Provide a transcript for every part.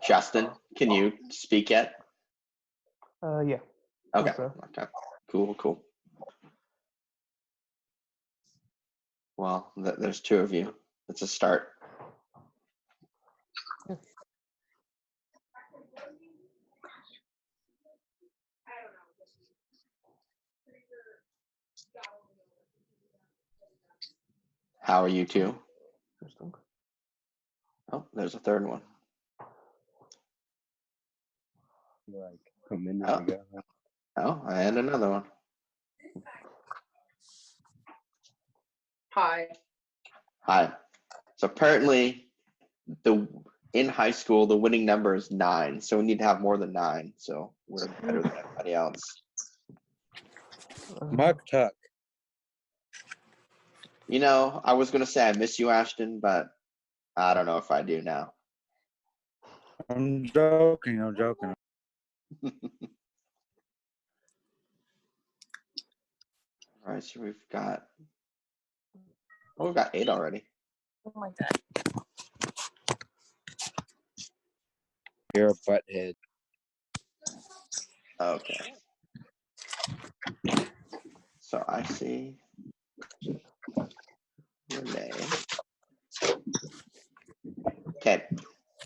Justin, can you speak yet? Yeah. Okay. So. Okay. Cool. Well, there's two of you. It's a start. Yeah. How are you two? Interesting. Oh, there's a third one. Like a minute Oh. ago. Oh, and another one. Hi. So apparently, in high school, the winning number is 9. So we need to have more than 9. So we're better than everybody else. Mark Tuck. You know, I was gonna say I miss you, Ashton, but I don't know if I do now. I'm joking. All right, so we've got 8 already. Oh my God. You're a butthead. Okay. So I see Renee. Okay.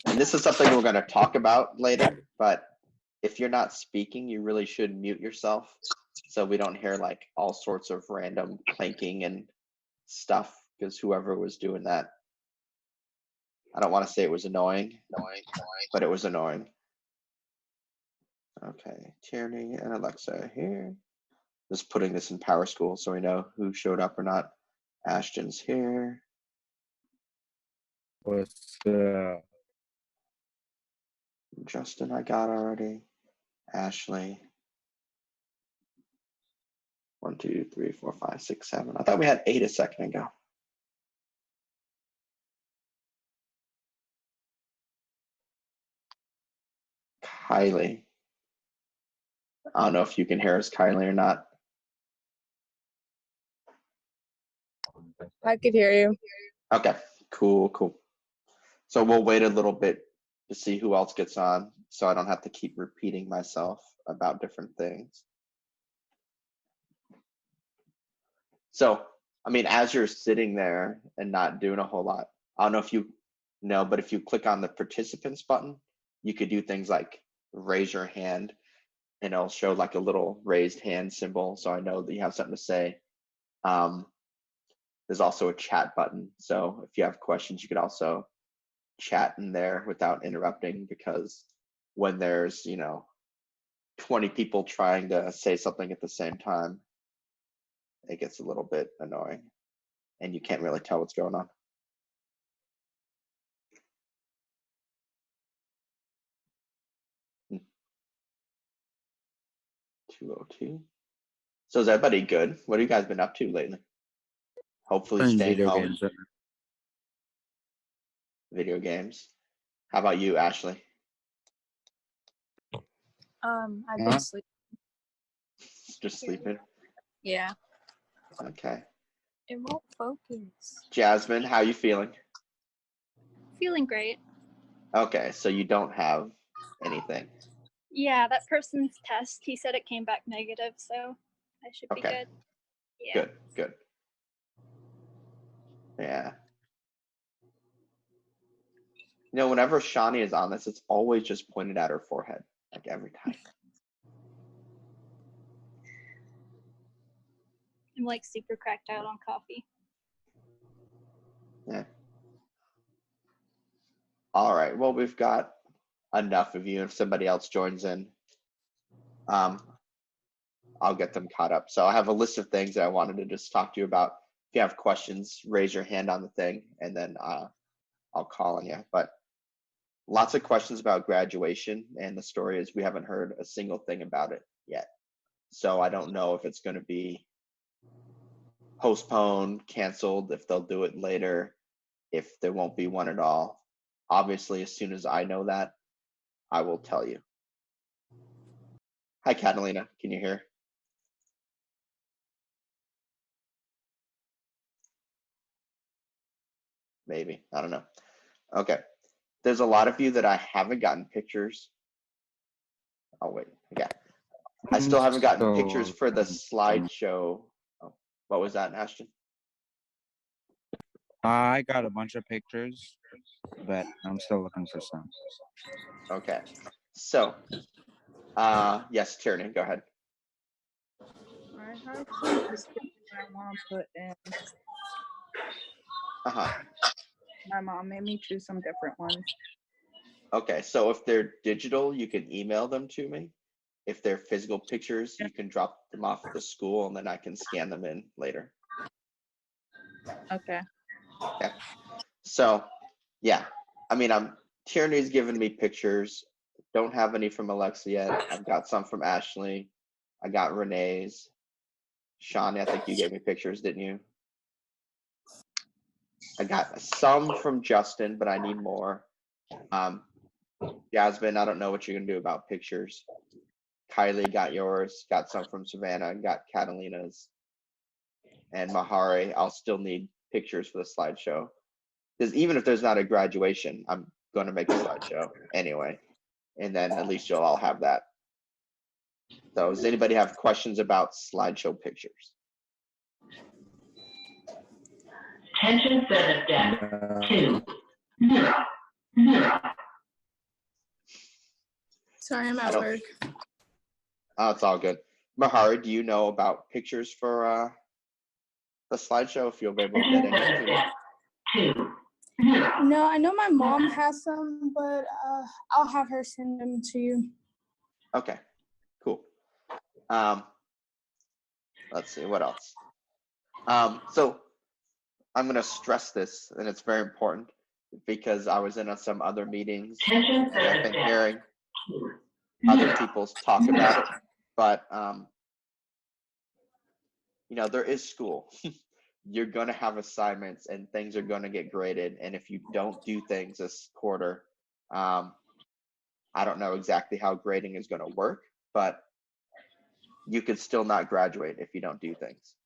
And this is something we're going to talk about later, but if you're not speaking, you really should mute yourself so we don't hear like all sorts of random clanking and stuff, because whoever was doing that, I don't want to say it was annoying, but it was annoying. Okay, Tierney and Alexa are here. Just putting this in Power School so we know who showed up or not. Ashton's here. What's Justin, I got already. Ashley. 1, 2, 3, 4, 5, 6, 7. I thought we had 8 a second ago. Kylie. I don't know if you can hear us, Kylie, or not. I could hear you. Okay, cool. So we'll wait a little bit to see who else gets on so I don't have to keep repeating myself about different things. So, I mean, as you're sitting there and not doing a whole lot, I don't know if you know, but if you click on the participants button, you could do things like raise your hand and it'll show like a little raised hand symbol. So I know that you have something to say. There's also a chat button. So if you have questions, you could also chat in there without interrupting, because when there's, 20 people trying to say something at the same time, it gets a little bit annoying and you can't really tell what's going on. Hmm. 202. So is everybody good? What have you guys been up to lately? Hopefully staying video home. games. Video games. How about you, Ashley? I've been sleeping. Just sleeping? Yeah. Okay. It won't focus. Jasmine, how you feeling? Feeling great. Okay, so you don't have anything. Yeah, that person's test, he said it came back negative, so I should be Okay. good. Yeah. Good. Yeah. Whenever Shani is on this, it's always just pointed at her forehead, like every time. I'm like super cracked out on coffee. Yeah. All right. Well, we've got enough of you. If somebody else joins in, I'll get them caught up. So I have a list of things that I wanted to just talk to you about. If you have questions, raise your hand on the thing, and then I'll call on you. But lots of questions about graduation, and the story is we haven't heard a single thing about it yet. So I don't know if it's going to be postponed, canceled, if they'll do it later, if there won't be one at all. Obviously, as soon as I know that, I will tell you. Hi, Catalina. Can you hear? maybe, I don't know. Okay, there's a lot of you that I haven't gotten pictures. Oh wait, okay. I still haven't gotten pictures for the slideshow. Oh, what was that, Ashton? I got a bunch of pictures, but I'm still looking for some. Okay, so, yes, Tierney, go ahead. I have some description I want to put in. Uh-huh. My mom made me choose some different ones. Okay, so if they're digital, you can email them to me. If they're physical pictures, you can drop them off at the school and then I can scan them in later. Okay. Okay. So, yeah, I mean, Tierney's given me pictures. Don't have any from Alexa yet. I've got some from Ashley. I got Renee's. Shawnee, I think you gave me pictures, didn't you? I got some from Justin, but I need more. Jasmine, I don't know what you're gonna do about pictures. Kylie got yours, got some from Savannah, got Catalina's. And Mahari, I'll still need pictures for the slideshow. Because even if there's not a graduation, I'm gonna make a slideshow anyway. And then at least you'll all have that. So does anybody have questions about slideshow pictures? Attention set of deck 2, 0, 0. Sorry, I'm I at don't- work. Oh, it's all good. Mahari, do you know about pictures for the slideshow if you'll be able to get Attention set any? of deck 2, 0. No, I know my mom has some, but I'll have her send them to you. Okay, cool. Let's see, what else? So I'm gonna stress this, and it's very important because I was in some other meetings Attention and set I've of been deck hearing 2, other 0. people's talk about it, but you know, there is school. You're gonna have assignments and things are gonna get graded, and if you don't do things this quarter, I don't know exactly how grading is gonna work, but you could still not graduate if you don't do things.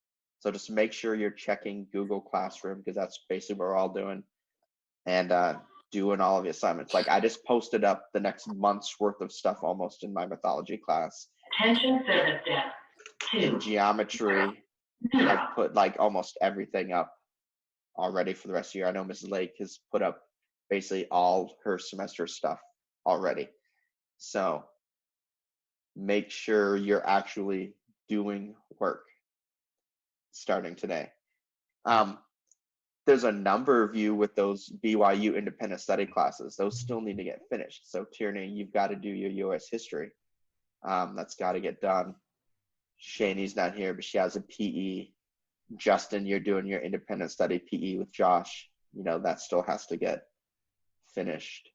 So just make sure you're checking Google Classroom because that's basically what we're all doing, and doing all of the assignments. Like I just posted up the next month's worth of stuff almost in my mythology class. Attention set of deck 2, In geometry, 0. I've put like almost everything up already for the rest of the year. I know Mrs. Lake has put up basically all her semester stuff already. So make sure you're actually doing work starting today. There's a number of you with those BYU independent study classes. Those still need to get finished. So Tierney, you've got to do your U.S. history. That's got to get done. Shani's not here, but she has a PE. Justin, you're doing your independent study PE with Josh. You know, that still has to get finished.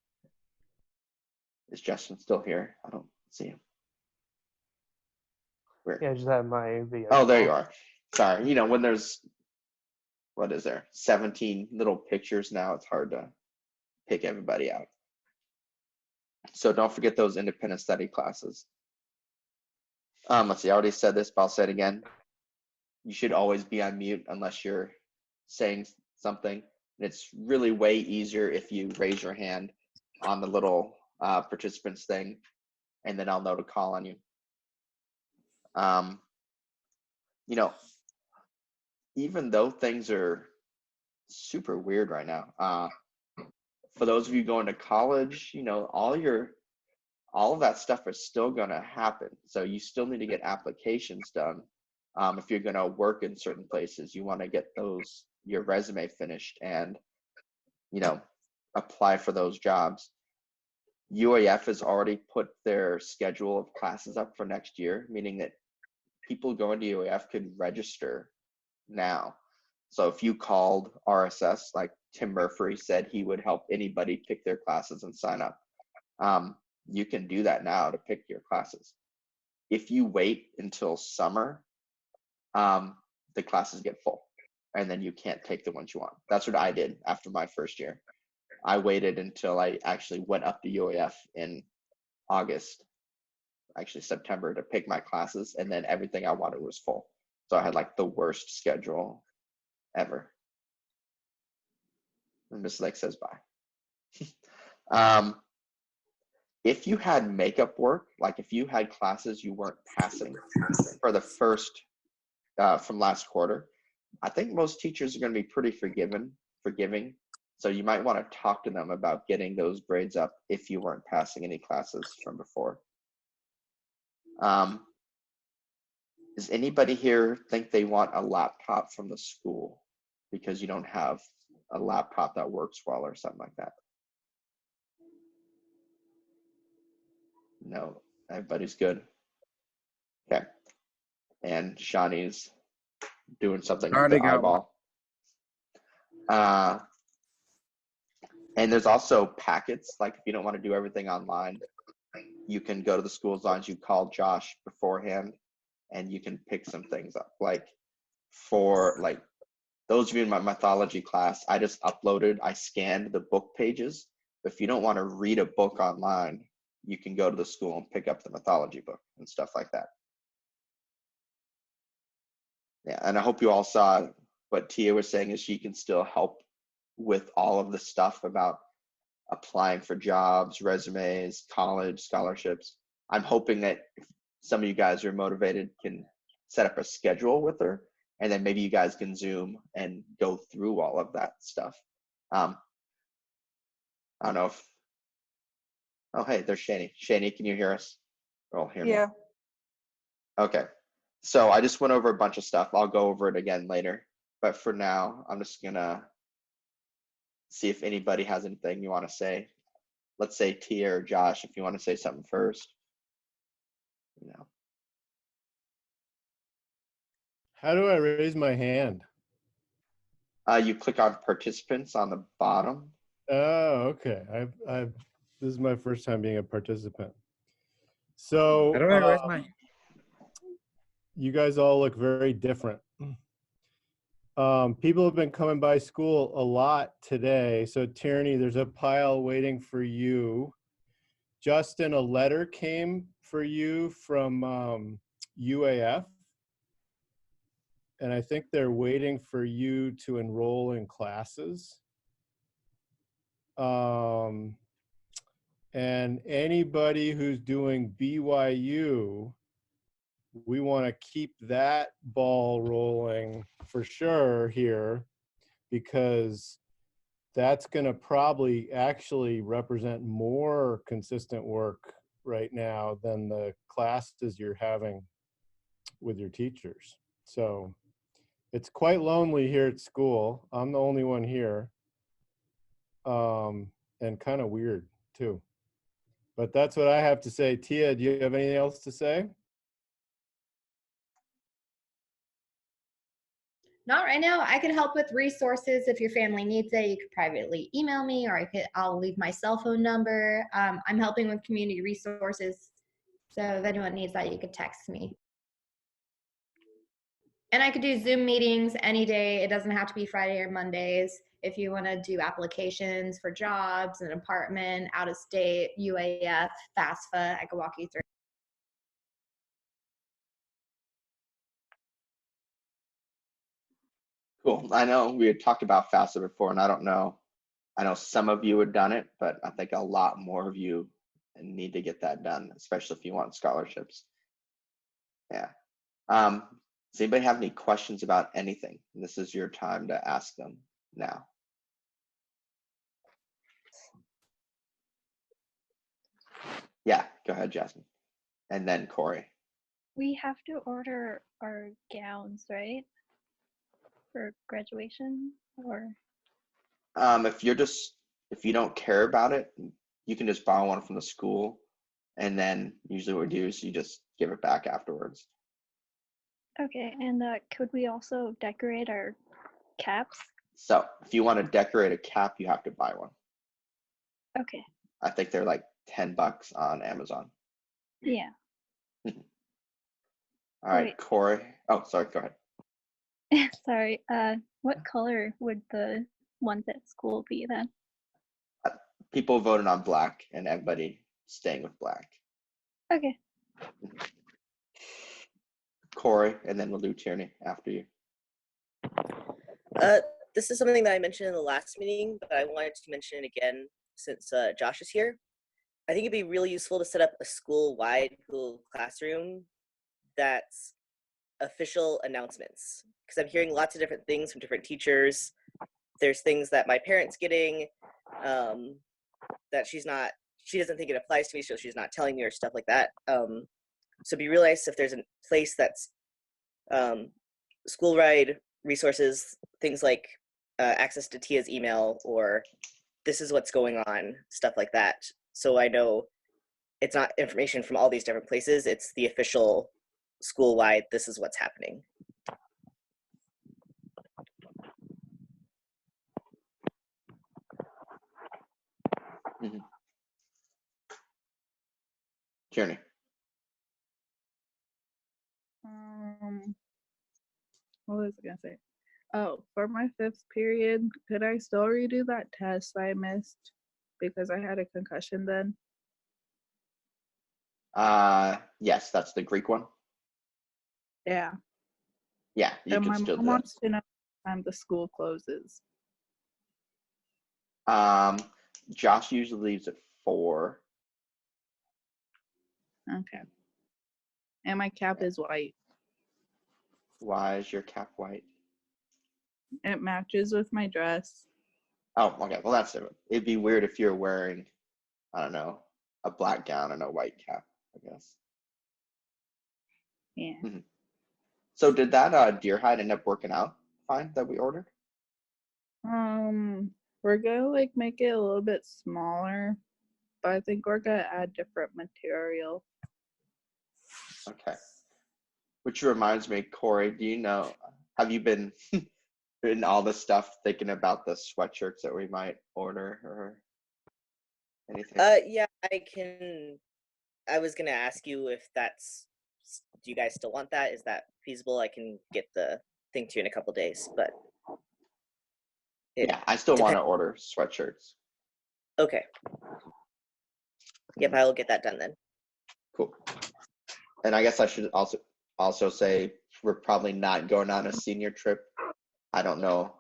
Is Justin still here? I don't see him. Where? Yeah, I just have my video. Oh, there you are. Sorry. You know, when there's, what is there, 17 little pictures now, it's hard to pick everybody out. So don't forget those independent study classes. Let's see, I already said this, but I'll say it again. You should always be on mute unless you're saying something. And it's really way easier if you raise your hand on the little participants thing, and then I'll know to call on you. You know, even though things are super weird right now, for those of you going to college, you know, all of that stuff is still going to happen. So you still need to get applications done. If you're going to work in certain places, you want to get your resume finished and, you know, apply for those jobs. UAF has already put their schedule of classes up for next year, meaning that people going to UAF could register now. So if you called RSS, like Tim Murphy said he would help anybody pick their classes and sign up. You can do that now to pick your classes. If you wait until summer, the classes get full and then you can't take the ones you want. That's what I did after my first year. I waited until I actually went up to UAF in August, actually September, to pick my classes, and then everything I wanted was full. So I had like the worst schedule ever. And Miss Lake says bye. If you had makeup work, like if you had classes you weren't passing for the first from last quarter, I think most teachers are going to be pretty forgiving. So you might want to talk to them about getting those grades up if you weren't passing any classes from before. Does anybody here think they want a laptop from the school because you don't have a laptop that works well or something like that? No, everybody's good. Okay. And Shawnee's doing something with Already the got one. eyeball. And there's also packets, like if you don't want to do everything online, you can go to the school as long as you call Josh beforehand and you can pick some things up. Like for like those of you in my mythology class, I scanned the book pages. If you don't want to read a book online, you can go to the school and pick up the mythology book and stuff like that. Yeah, and I hope you all saw what Tia was saying is she can still help with all of the stuff about applying for jobs, resumes, college, scholarships. I'm hoping that if some of you guys who are motivated can set up a schedule with her, and then maybe you guys can Zoom and go through all of that stuff. I don't know if, oh, hey, there's Shani. Shani, can you hear us? Oh, hear me. Yeah. Okay. So I just went over a bunch of stuff. I'll go over it again later. But for now, I'm just going to see if anybody has anything you want to say. Let's say Tia or Josh, if you want to say something first. You know. How do I raise my hand? You click on participants on the bottom. Oh, okay. This is my first time being a participant. So How do I raise my? you guys all look very different. People have been coming by school a lot today. So Tierney, there's a pile waiting for you. Justin, a letter came for you from UAF. And I think they're waiting for you to enroll in classes. And anybody who's doing BYU, we want to keep that ball rolling for sure here, because that's going to probably actually represent more consistent work right now than the classes you're having with your teachers. So it's quite lonely here at school. I'm the only one here. And kind of weird too. But that's what I have to say. Tia, do you have anything else to say? Not right now. I can help with resources if your family needs it. You could privately email me, or I'll leave my cell phone number. I'm helping with community resources. So if anyone needs that, you could text me. And I could do Zoom meetings any day. It doesn't have to be Friday or Mondays. If you want to do applications for jobs, an apartment, out of state, UAF, FAFSA, I could walk you through. Cool. I know we had talked about FAFSA before, and I don't know. I know some of you had done it, but I think a lot more of you need to get that done, especially if you want scholarships. Yeah. Does anybody have any questions about anything? This is your time to ask them now. Yeah, go ahead, Jasmine. And then Corey. We have to order our gowns, right? For graduation, or If you don't care about it, you can just borrow one from the school, and then usually what we do is you just give it back afterwards. okay. And could we also decorate our caps? So if you want to decorate a cap, you have to buy one. Okay. I think they're like $10 on Amazon. Yeah. All right, Wait. Corey. Oh, sorry, go ahead. Sorry. What color would the ones at school be then? People voted on black, and everybody staying with black. Okay. Corey, and then we'll do Tierney after you. this is something that I mentioned in the last meeting, but I wanted to mention it again since Josh is here. I think it'd be really useful to set up a school-wide Google Classroom that's official announcements, because I'm hearing lots of different things from different teachers. There's things that my parents getting that she doesn't think it applies to me, so she's not telling me or stuff like that. So it'd be really nice if there's a place that's school-wide resources, things like access to Tia's email, or this is what's going on, stuff like that. So I know it's not information from all these different places, it's the official school-wide, this is what's happening. Journey. What was I gonna say? Oh, for my 5th period, could I still redo that test I missed because I had a concussion then? Yes, that's the Greek one. Yeah. Yeah, you And can my still mom do wants to know what time the school closes. that. Josh usually leaves at 4. Okay. And my cap is white. Why is your cap white? It matches with my dress. Oh, okay. Well, that's it. It'd be weird if you're wearing, I don't know, a black gown and a white cap, I guess. Yeah. Mm-hmm. So did that deer hide end up working out fine that we ordered? We're gonna like make it a little bit smaller, but I think we're gonna add different material. Okay. Which reminds me, Corey, do you know, have you been in all this stuff thinking about the sweatshirts that we might order or anything? Yeah, I was gonna ask you if do you guys still want that? Is that feasible? I can get the thing to you in a couple days, but. Yeah, I still want to order sweatshirts. Okay. Yep, I will get that done then. Cool. And I guess I should also say we're probably not going on a senior trip. I don't know,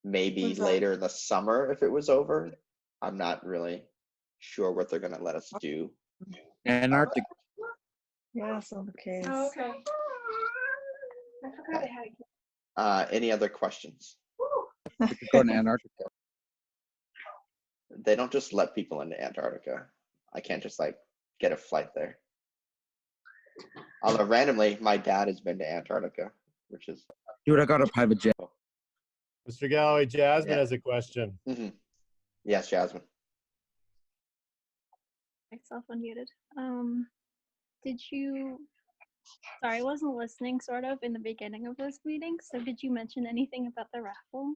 maybe later in the summer if it was over. I'm not really sure what they're going to let us do. Antarctica. Yeah, so okay. Oh, okay. I forgot I had Any other questions? We could go to Antarctica. They don't just let people into Antarctica. I can't just like get a flight there. Although randomly, my dad has been to Antarctica, which is. Dude, I got a private jet. Mr. Galloway, Jasmine Yeah. has a question. Mm-hmm. Yes, Jasmine. Myself unmuted. Did you? Sorry, I wasn't listening. Sort of in the beginning of this meeting. So did you mention anything about the raffle?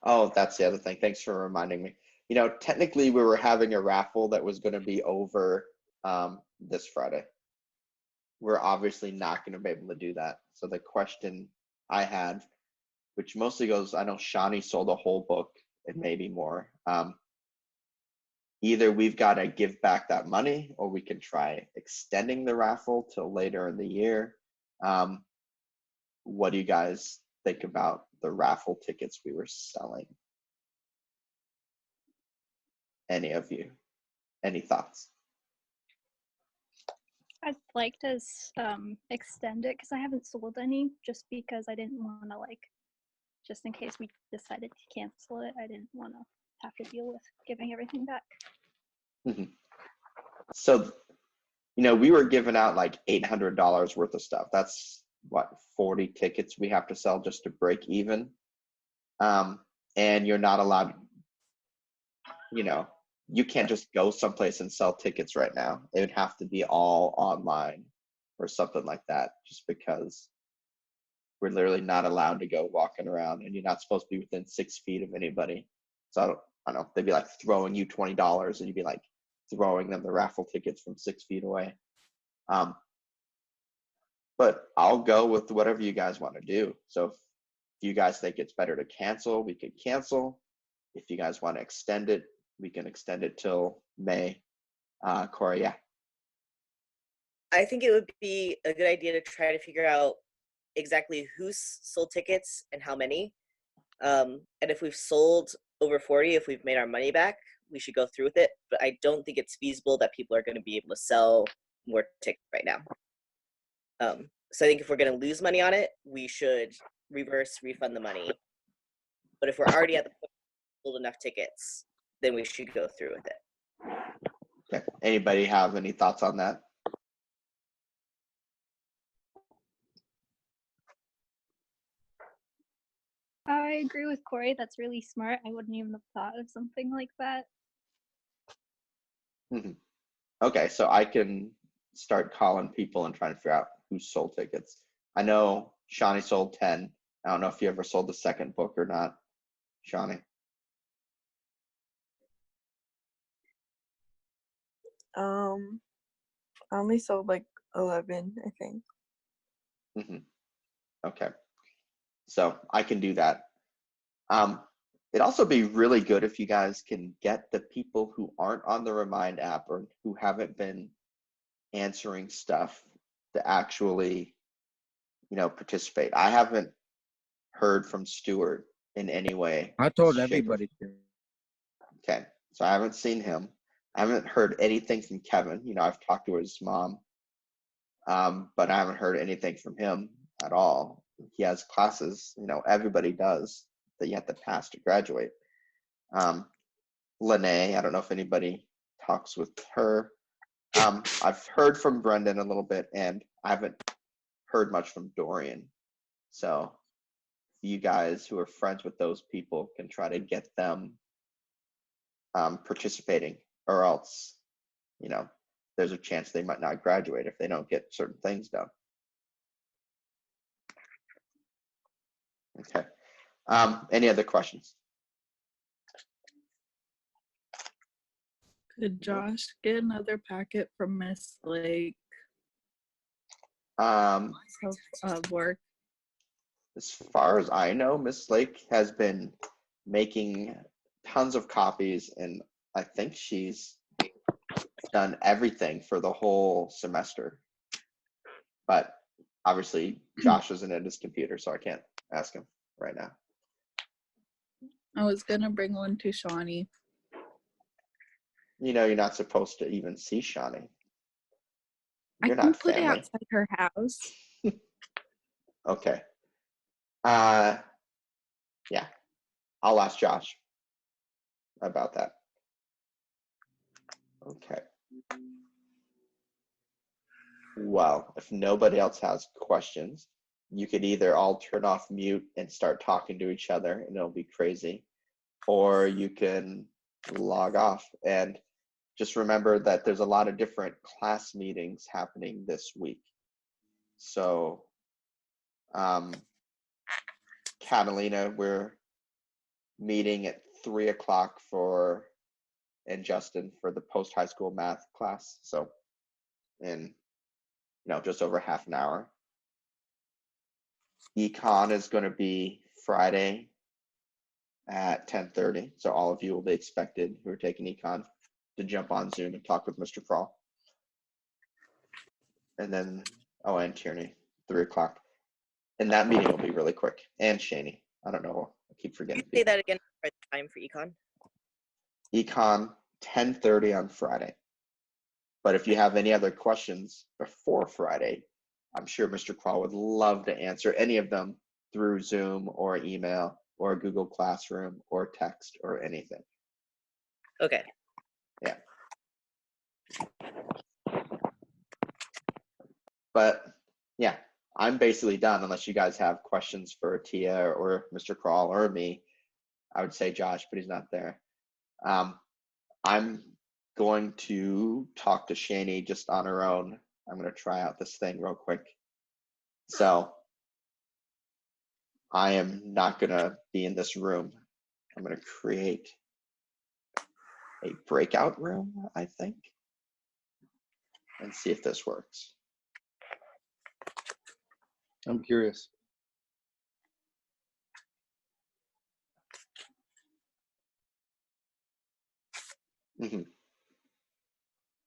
Oh, that's the other thing. Thanks for reminding me. You know, technically we were having a raffle that was going to be over this Friday. We're obviously not going to be able to do that. So the question I had, which mostly goes, I know Shawnee sold a whole book and maybe more. Either we've got to give back that money or we can try extending the raffle till later in the year. What do you guys think about the raffle tickets we were selling? Any of you? Any thoughts? I'd like to extend it because I haven't sold any, just because I didn't want to just in case we decided to cancel it, I didn't want to have to deal with giving everything back. Mm-hmm. So, we were giving out like $800 worth of stuff. That's what, 40 tickets we have to sell just to break even. And you're not allowed, you can't just go someplace and sell tickets right now. It would have to be all online or something like that, just because we're literally not allowed to go walking around and you're not supposed to be within 6 feet of anybody. So I don't know, they'd be like throwing you $20 and you'd be like throwing them the raffle tickets from 6 feet away. But I'll go with whatever you guys want to do. So if you guys think it's better to cancel, we could cancel. If you guys want to extend it, we can extend it till May. Corey, yeah. I think it would be a good idea to try to figure out exactly who sold tickets and how many. And if we've sold over 40, if we've made our money back, we should go through with it. But I don't think it's feasible that people are going to be able to sell more tickets right now. So I think if we're going to lose money on it, we should refund the money. But if we're already at the point where we've sold enough tickets, then we should go through with it. Okay. Anybody have any thoughts on that? I agree with Corey. That's really smart. I wouldn't even have thought of something like that. Okay, so I can start calling people and trying to figure out who sold tickets. I know Shawnee sold 10. I don't know if you ever sold the second book or not, Shawnee. I only sold like 11, I think. Okay, so I can do that. It'd also be really good if you guys can get the people who aren't on the Remind app or who haven't been answering stuff to actually, participate. I haven't heard from Stuart in any way. I told shape, or everybody to. Okay, so I haven't seen him. I haven't heard anything from Kevin. I've talked to his mom, but I haven't heard anything from him at all. He has classes, everybody does, that you have to pass to graduate. Lene, I don't know if anybody talks with her. I've heard from Brendan a little bit, and I haven't heard much from Dorian. So you guys who are friends with those people can try to get them participating, or else, there's a chance they might not graduate if they don't get certain things done. Okay. Any other questions? Could Josh get another packet from Miss Lake As of work? far as I know, Miss Lake has been making tons of copies, and I think she's done everything for the whole semester. But obviously, Josh isn't at his computer, so I can't ask him right now. I was gonna bring one to Shawnee. You're not supposed to even see Shawnee. I You're can not put it family. outside her house. Okay. Yeah. I'll ask Josh about that. Okay. Well, if nobody else has questions, you could either all turn off mute and start talking to each other, and it'll be crazy, or you can log off. And just remember that there's a lot of different class meetings happening this week. So, Catalina, we're meeting at 3 o'clock and Justin for the post-high school math class. So in, just over half an hour. Econ is going to be Friday at 10:30. So all of you will be expected who are taking econ to jump on Zoom and talk with Mr. Crawl. And then, and Tierney, 3 o'clock. And that meeting will be really quick. And Shaney. I don't know. I keep Can you forgetting. say that again for the time for econ? Econ, 10:30 on Friday. But if you have any other questions before Friday, I'm sure Mr. Crawl would love to answer any of them through Zoom or email or Google Classroom or text or anything. Okay. Yeah. But yeah, I'm basically done unless you guys have questions for Tia or Mr. Crawl or me. I would say Josh, but he's not there. I'm going to talk to Shani just on her own. I'm going to try out this thing real quick. So I am not going to be in this room. I'm going to create a breakout room, I think, and see if this works. I'm curious. Mm-hmm.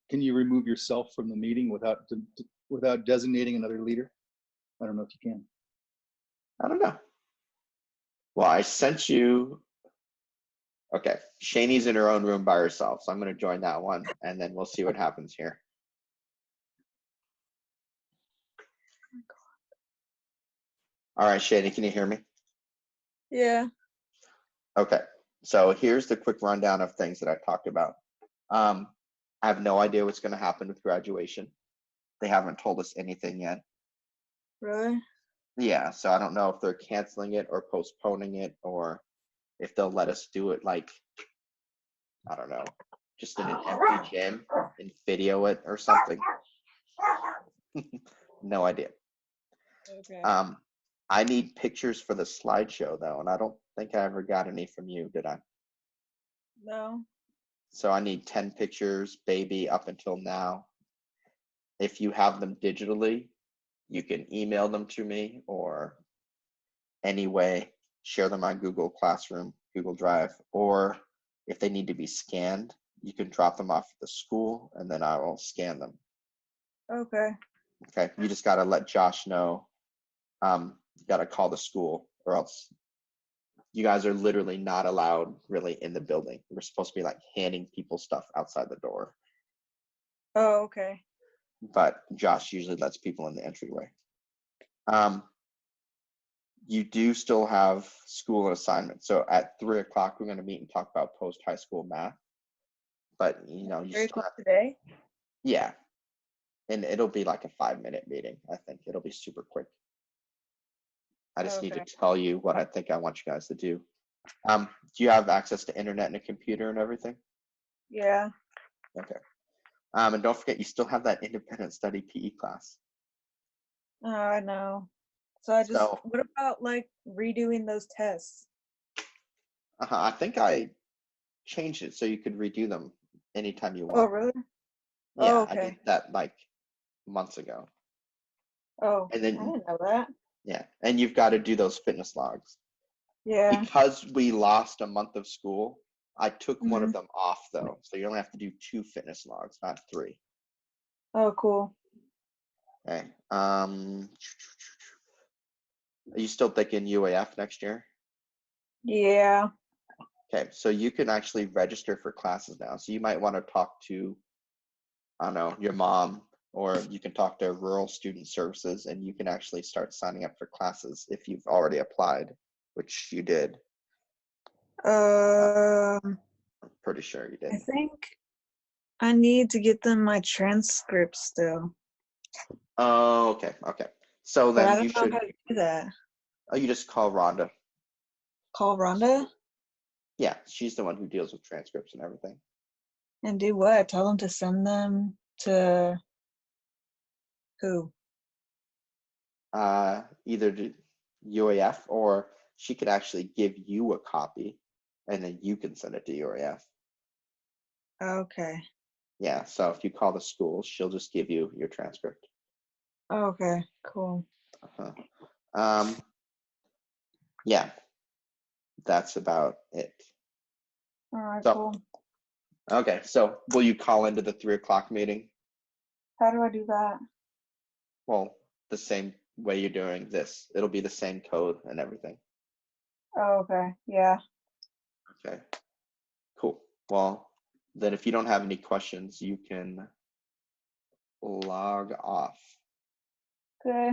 Can you remove yourself from the meeting without designating another leader? I don't know if you can. I don't know. Well, I sent you. Okay, Shani's in her own room by herself, so I'm going to join that one, and then we'll see what happens here. All right, Shani, can you hear me? Yeah. Okay, so here's the quick rundown of things that I talked about. I have no idea what's going to happen with graduation. They haven't told us anything yet. Really? Yeah, so I don't know if they're canceling it or postponing it, or if they'll let us do it like, I don't know, just in an empty gym and video it or something. No idea. Okay. I need pictures for the slideshow though, and I don't think I ever got any from you, did I? No. So I need 10 pictures, baby, up until now. If you have them digitally, you can email them to me or anyway, share them on Google Classroom, Google Drive, or if they need to be scanned, you can drop them off at the school and then I will scan them. Okay. Okay, you just got to let Josh know. You got to call the school or else you guys are literally not allowed really in the building. We're supposed to be like handing people stuff outside the door, Oh, okay. but Josh usually lets people in the entryway. You do still have school and assignments. So at 3 o'clock, we're going to meet and talk about post-high school math. But, you know, you 3 still o'clock have, today? yeah. And it'll be like a 5-minute meeting, I think. It'll be super quick. I just need to Okay. tell you what I think I want you guys to do. Do you have access to internet and a computer and everything? Yeah. Okay. And don't forget, you still have that independent study PE class. Oh, I know. So I just, So what about like redoing those tests? I think I changed it so you could redo them anytime you Oh, want. really? Yeah, Oh, I did okay. that like months ago. Oh, And I then, didn't know that. yeah, and you've got to do those fitness logs. Yeah. Because we lost a month of school, I took one of Mhm. them off though. So you only have to do 2 fitness logs, not 3. Oh, cool. Okay. Are you still thinking UAF next year? Yeah. Okay, so you can actually register for classes now. So you might want to talk to, I don't know, your mom, or you can talk to Rural Student Services and you can actually start signing up for classes if you've already applied, which you did. Um, I'm pretty sure you I did. think I need to get them my transcripts still, Oh, okay, okay. So but I then you don't know should, how to do that. oh, you just call Rhonda. Call Rhonda Yeah, she's the one who deals with transcripts and everything. and do what? Tell them to send them to who? Either to UAF or she could actually give you a copy and then you can send it to UAF. Okay. Yeah, so if you call the school, she'll just give you your transcript. Okay, cool. Uh-huh. Yeah, that's about it. All right, So, cool. okay, so will you call into the 3 o'clock meeting? How do I do that? Well, the same way you're doing this. It'll be the same code and everything. Oh, okay. Yeah. Okay, cool. Well, then if you don't have any questions, you can log off. Okay.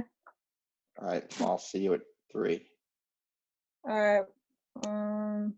All right, well, I'll see you at 3. All right.